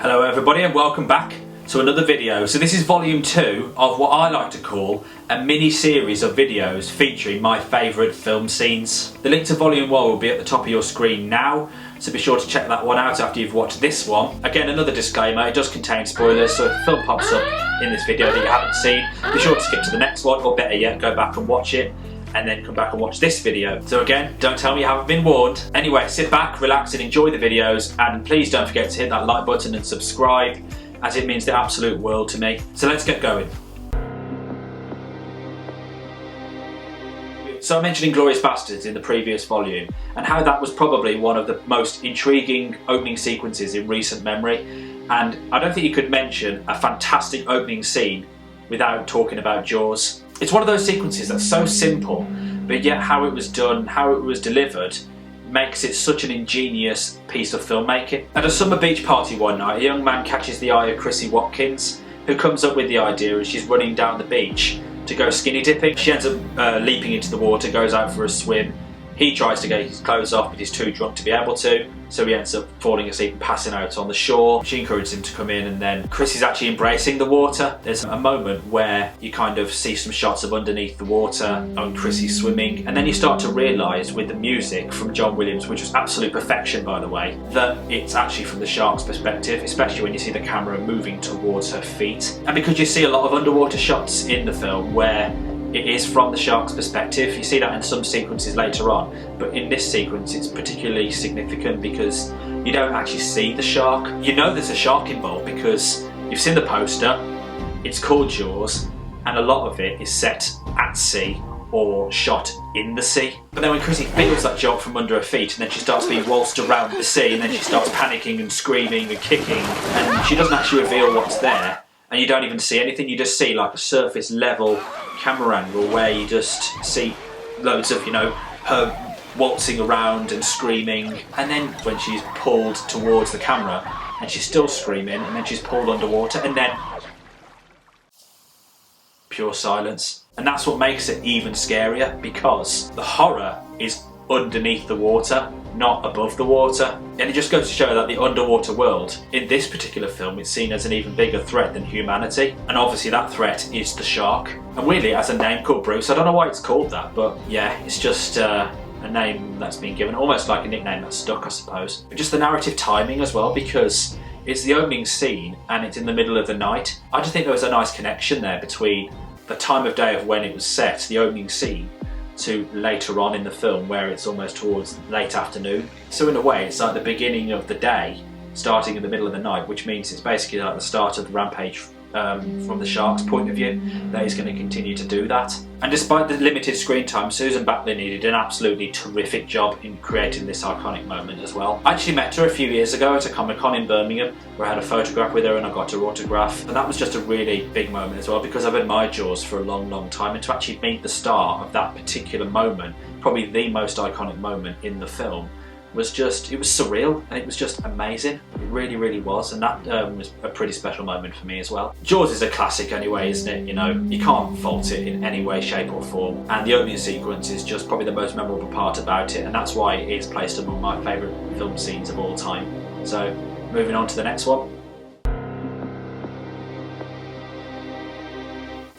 Hello everybody and welcome back to another video. So this is volume 2 of what I like to call a mini series of videos featuring my favourite film scenes. The link to volume 1 will be at the top of your screen now, so be sure to check that one out after you've watched this one. Again, another disclaimer, it does contain spoilers, so if a film pops up in this video that you haven't seen, be sure to skip to the next one, or better yet, go back and watch it and then come back and watch this video. So again, don't tell me you haven't been warned. Anyway, sit back, relax and enjoy the videos, and please don't forget to hit that like button and subscribe, as it means the absolute world to me. So let's get going. So I mentioned Inglourious Basterds in the previous volume, and how that was probably one of the most intriguing opening sequences in recent memory, and I don't think you could mention a fantastic opening scene without talking about Jaws. It's one of those sequences that's so simple, but yet how it was done, how it was delivered, makes it such an ingenious piece of filmmaking. At a summer beach party one night, a young man catches the eye of Chrissy Watkins, who comes up with the idea as she's running down the beach to go skinny dipping. She ends up leaping into the water, goes out for a swim. He tries to get his clothes off, but he's too drunk to be able to, so he ends up falling asleep and passing out on the shore. She encourages him to come in, and then Chris is actually embracing the water. There's a moment where you kind of see some shots of underneath the water and Chrissy's swimming, and then you start to realise with the music from John Williams, which was absolute perfection by the way, that it's actually from the shark's perspective, especially when you see the camera moving towards her feet. And because you see a lot of underwater shots in the film where it is from the shark's perspective. You see that in some sequences later on, but in this sequence it's particularly significant because you don't actually see the shark. You know there's a shark involved because you've seen the poster, it's called Jaws, and a lot of it is set at sea or shot in the sea. But then when Chrissy feels that jolt from under her feet, and then she starts being waltzed around the sea, and then she starts panicking and screaming and kicking, and she doesn't actually reveal what's there, and you don't even see anything, you just see like a surface level camera angle where you just see loads of, her waltzing around and screaming, and then when she's pulled towards the camera and she's still screaming, and then she's pulled underwater, and then pure silence. And that's what makes it even scarier, because the horror is underneath the water, not above the water. And it just goes to show that the underwater world, in this particular film, is seen as an even bigger threat than humanity. And obviously that threat is the shark. And weirdly it has a name called Bruce. I don't know why it's called that, but yeah, it's just a name that's been given, almost like a nickname that's stuck, I suppose. But just the narrative timing as well, because it's the opening scene and it's in the middle of the night. I just think there was a nice connection there between the time of day of when it was set, the opening scene, to later on in the film where it's almost towards late afternoon. So in a way it's like the beginning of the day starting in the middle of the night, which means it's basically like the start of the rampage from the shark's point of view, that he's going to continue to do that. And despite the limited screen time, Susan Batley did an absolutely terrific job in creating this iconic moment as well. I actually met her a few years ago at a Comic-Con in Birmingham, where I had a photograph with her and I got her autograph, and that was just a really big moment as well, because I've admired Jaws for a long time, and to actually meet the star of that particular moment, probably the most iconic moment in the film, was just, it was surreal and it was just amazing. It really was, and that was a pretty special moment for me as well. Jaws is a classic anyway, isn't it? You can't fault it in any way, shape or form, and the opening sequence is just probably the most memorable part about it, and that's why it is placed among my favourite film scenes of all time. So moving on to the next one.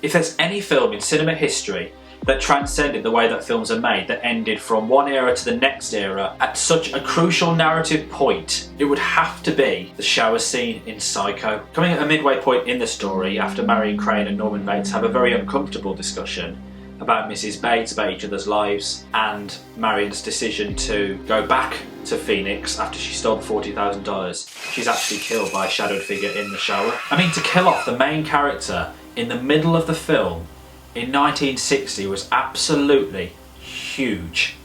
If there's any film in cinema history that transcended the way that films are made, that ended from one era to the next era at such a crucial narrative point, it would have to be the shower scene in Psycho. Coming at a midway point in the story, after Marion Crane and Norman Bates have a very uncomfortable discussion about Mrs. Bates, about each other's lives, and Marion's decision to go back to Phoenix after she stole the $40,000, she's actually killed by a shadowed figure in the shower. I mean, to kill off the main character in the middle of the film in 1960 was absolutely huge.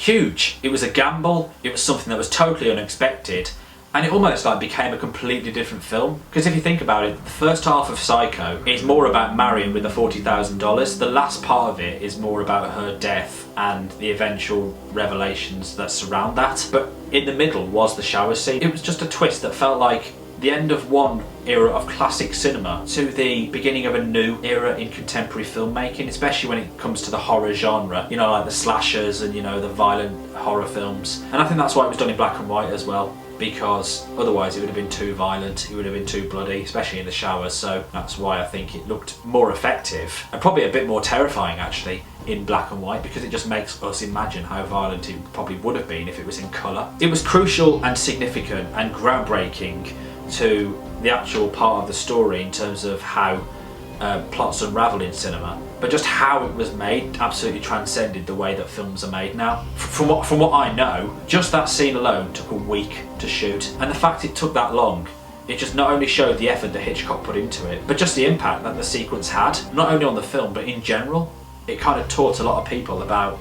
It was a gamble, it was something that was totally unexpected, and it almost like became a completely different film. Because if you think about it, the first half of Psycho is more about Marion with the $40,000, the last part of it is more about her death and the eventual revelations that surround that. But in the middle was the shower scene. It was just a twist that felt like the end of one era of classic cinema to the beginning of a new era in contemporary filmmaking, especially when it comes to the horror genre, you know, like the slashers and, you know, the violent horror films. And I think that's why it was done in black and white as well, because otherwise it would have been too violent, it would have been too bloody, especially in the showers. So that's why I think it looked more effective and probably a bit more terrifying actually in black and white, because it just makes us imagine how violent it probably would have been if it was in colour. It was crucial and significant and groundbreaking to the actual part of the story in terms of how plots unravel in cinema, but just how it was made absolutely transcended the way that films are made now. From what I know, just that scene alone took a week to shoot, and the fact it took that long, it just not only showed the effort that Hitchcock put into it, but just the impact that the sequence had, not only on the film but in general. It kind of taught a lot of people about,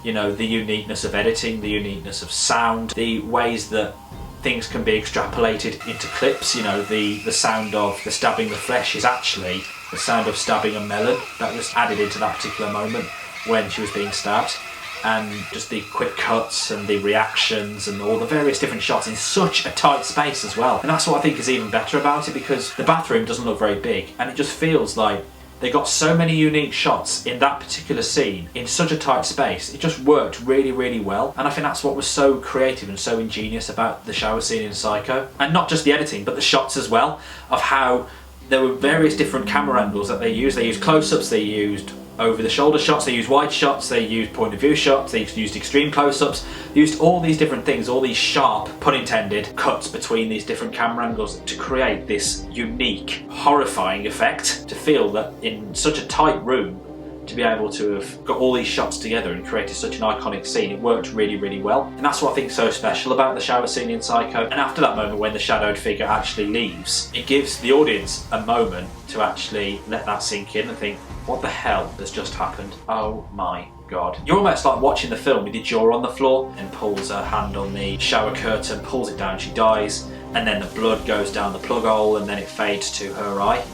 you know, the uniqueness of editing, the uniqueness of sound, the ways that things can be extrapolated into clips. You know, the sound of the stabbing the flesh is actually the sound of stabbing a melon that was added into that particular moment when she was being stabbed. And just the quick cuts and the reactions and all the various different shots in such a tight space as well. And that's what I think is even better about it, because the bathroom doesn't look very big and it just feels like they got so many unique shots in that particular scene in such a tight space. It just worked really, really well. And I think that's what was so creative and so ingenious about the shower scene in Psycho. And not just the editing, but the shots as well, of how there were various different camera angles that they used. They used close-ups, they used over-the-shoulder shots, they used wide shots, they used point-of-view shots, they used extreme close-ups, they used all these different things, all these sharp, pun intended, cuts between these different camera angles to create this unique, horrifying effect. To feel that in such a tight room, to be able to have got all these shots together and created such an iconic scene, it worked really, really well. And that's what I think is so special about the shower scene in Psycho. And after that moment when the shadowed figure actually leaves, it gives the audience a moment to actually let that sink in and think, what the hell has just happened? Oh my God. You're almost like watching the film with your jaw on the floor, and pulls her hand on the shower curtain, pulls it down, she dies, and then the blood goes down the plug hole and then it fades to her eye.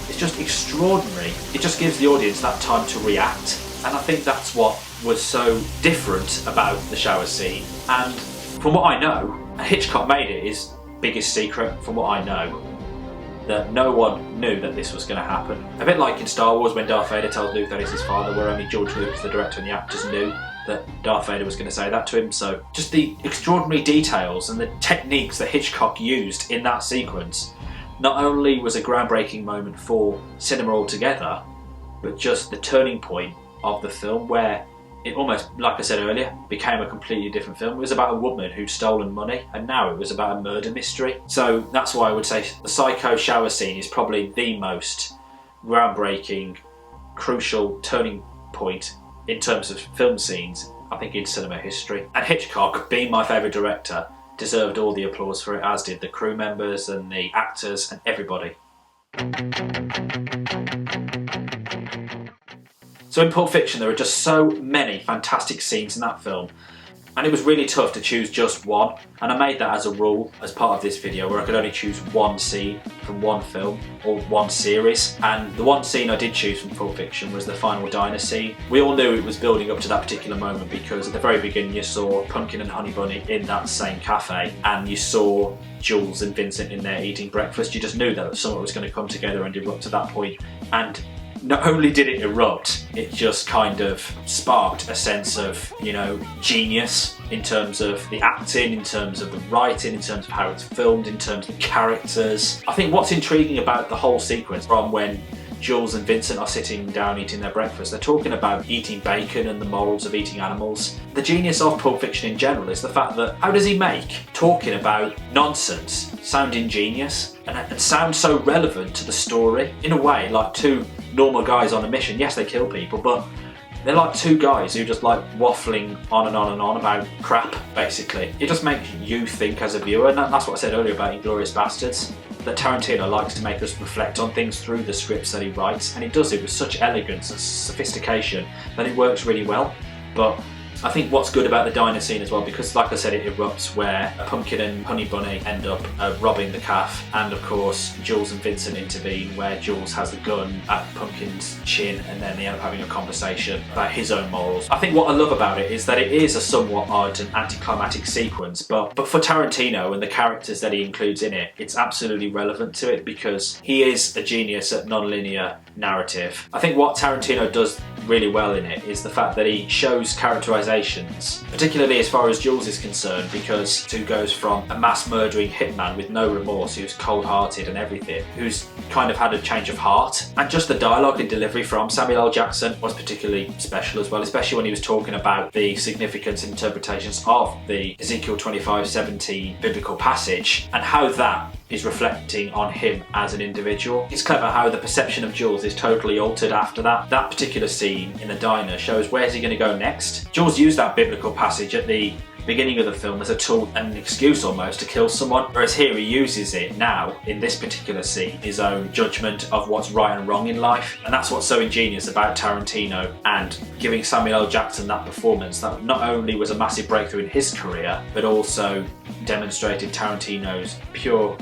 It's just extraordinary. It just gives the audience that time to react, and I think that's what was so different about the shower scene. And from what I know, Hitchcock made it his biggest secret, from what I know, that no one knew that this was going to happen. A bit like in Star Wars when Darth Vader tells Luke that he's his father, where only George Lucas, the director and the actors, knew that Darth Vader was going to say that to him. So just the extraordinary details and the techniques that Hitchcock used in that sequence not only was a groundbreaking moment for cinema altogether, but just the turning point of the film, where it almost, like I said earlier, became a completely different film. It was about a woman who'd stolen money, and now it was about a murder mystery. So that's why I would say the Psycho shower scene is probably the most groundbreaking, crucial turning point in terms of film scenes, I think, in cinema history. And Hitchcock, being my favourite director, deserved all the applause for it, as did the crew members and the actors and everybody. So in Pulp Fiction there are just so many fantastic scenes in that film, and it was really tough to choose just one, and I made that as a rule as part of this video, where I could only choose one scene from one film or one series. And the one scene I did choose from Pulp Fiction was the final diner scene. We all knew it was building up to that particular moment, because at the very beginning you saw Pumpkin and Honey Bunny in that same cafe, and you saw Jules and Vincent in there eating breakfast. You just knew that something was going to come together and erupt at that point. And not only did it erupt, it just kind of sparked a sense of, you know, genius in terms of the acting, in terms of the writing, in terms of how it's filmed, in terms of the characters. I think what's intriguing about the whole sequence, from when Jules and Vincent are sitting down eating their breakfast, they're talking about eating bacon and the morals of eating animals. The genius of Pulp Fiction in general is the fact that how does he make talking about nonsense sound ingenious and sound so relevant to the story? In a way, like two normal guys on a mission. Yes, they kill people, but they're like two guys who just like waffling on and on and on about crap, basically. It just makes you think as a viewer, and that's what I said earlier about Inglourious Basterds, that Tarantino likes to make us reflect on things through the scripts that he writes, and he does it with such elegance and sophistication that it works really well. But I think what's good about the diner scene as well, because like I said, it erupts where Pumpkin and Honey Bunny end up robbing the calf, and of course Jules and Vincent intervene where Jules has the gun at Pumpkin's chin, and then they end up having a conversation about his own morals. I think what I love about it is that it is a somewhat odd and anticlimactic sequence, but for Tarantino and the characters that he includes in it, it's absolutely relevant to it because he is a genius at non-linear narrative. I think what Tarantino does really well in it is the fact that he shows characterizations, particularly as far as Jules is concerned, because who goes from a mass murdering hitman with no remorse, who's cold-hearted and everything, who's kind of had a change of heart. And just the dialogue and delivery from Samuel L. Jackson was particularly special as well, especially when he was talking about the significance and interpretations of the Ezekiel 25:17 biblical passage and how that is reflecting on him as an individual. It's clever how the perception of Jules is totally altered after that. That particular scene in the diner shows where's he going to go next. Jules used that biblical passage at the beginning of the film as a tool and an excuse almost to kill someone, whereas here he uses it now in this particular scene, his own judgment of what's right and wrong in life. And that's what's so ingenious about Tarantino and giving Samuel L. Jackson that performance that not only was a massive breakthrough in his career but also demonstrated Tarantino's pure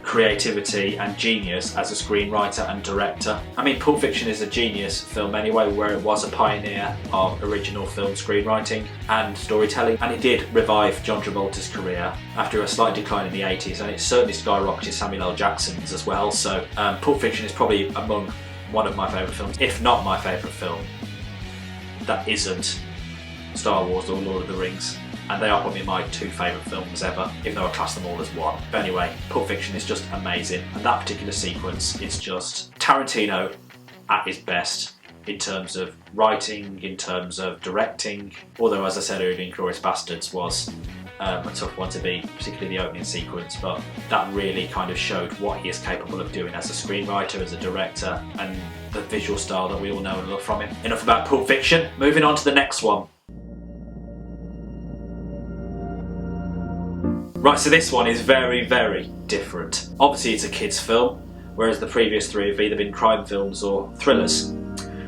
creativity and genius as a screenwriter and director. I mean, Pulp Fiction is a genius film anyway, where it was a pioneer of original film screenwriting and storytelling, and it did revive John Travolta's career after a slight decline in the 80s, and it certainly skyrocketed Samuel L. Jackson's as well. So Pulp Fiction is probably among one of my favourite films, if not my favourite film that isn't Star Wars or Lord of the Rings. And they are probably my two favourite films ever, even though I class them all as one. But anyway, Pulp Fiction is just amazing, and that particular sequence is just Tarantino at his best in terms of writing, in terms of directing, although as I said earlier, Inglourious Basterds was a tough one to beat, particularly the opening sequence, but that really kind of showed what he is capable of doing as a screenwriter, as a director, and the visual style that we all know and love from him. Enough about Pulp Fiction, moving on to the next one. Right, so this one is very, very different. Obviously it's a kids' film, whereas the previous three have either been crime films or thrillers.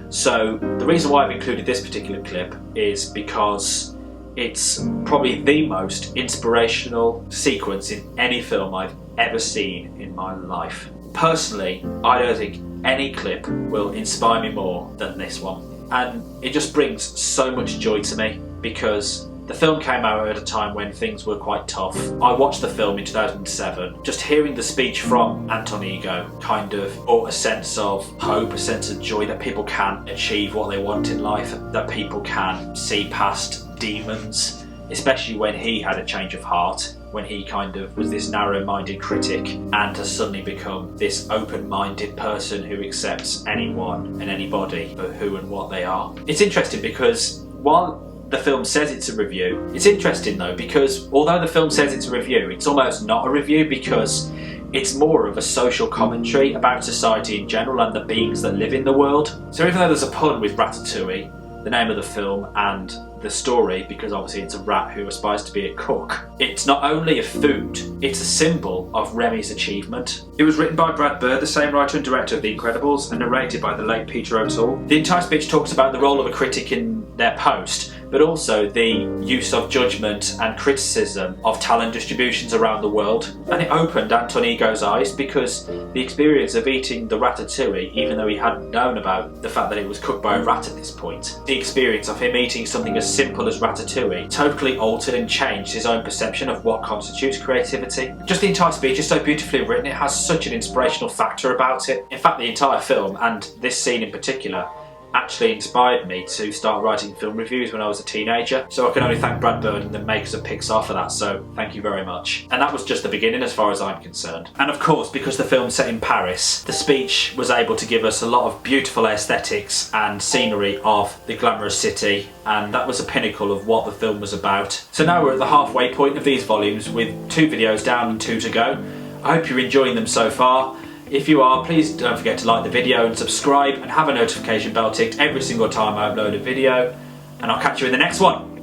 So the reason why I've included this particular clip is because it's probably the most inspirational sequence in any film I've ever seen in my life. Personally, I don't think any clip will inspire me more than this one. And it just brings so much joy to me because the film came out at a time when things were quite tough. I watched the film in 2007. Just hearing the speech from Anton Ego kind of brought a sense of hope, a sense of joy that people can achieve what they want in life, that people can see past demons, especially when he had a change of heart, when he kind of was this narrow-minded critic and has suddenly become this open-minded person who accepts anyone and anybody for who and what they are. It's interesting because while the film says it's a review, it's interesting though because although the film says it's a review, it's almost not a review because it's more of a social commentary about society in general and the beings that live in the world. So even though there's a pun with Ratatouille, the name of the film, and the story, because obviously it's a rat who aspires to be a cook, it's not only a food, it's a symbol of Remy's achievement. It was written by Brad Bird, the same writer and director of The Incredibles, and narrated by the late Peter O'Toole. The entire speech talks about the role of a critic in their post, but also the use of judgment and criticism of talent distributions around the world. And it opened Anton Ego's eyes because the experience of eating the ratatouille, even though he hadn't known about the fact that it was cooked by a rat at this point, the experience of him eating something as simple as ratatouille totally altered and changed his own perception of what constitutes creativity. Just the entire speech is so beautifully written, it has such an inspirational factor about it. In fact, the entire film, and this scene in particular, actually inspired me to start writing film reviews when I was a teenager. So I can only thank Brad Bird and the makers of Pixar for that, so thank you very much. And that was just the beginning as far as I'm concerned. And of course, because the film's set in Paris, the speech was able to give us a lot of beautiful aesthetics and scenery of the glamorous city, and that was a pinnacle of what the film was about. So now we're at the halfway point of these volumes with 2 videos down and 2 to go. I hope you're enjoying them so far. If you are, please don't forget to like the video and subscribe and have a notification bell ticked every single time I upload a video, and I'll catch you in the next one.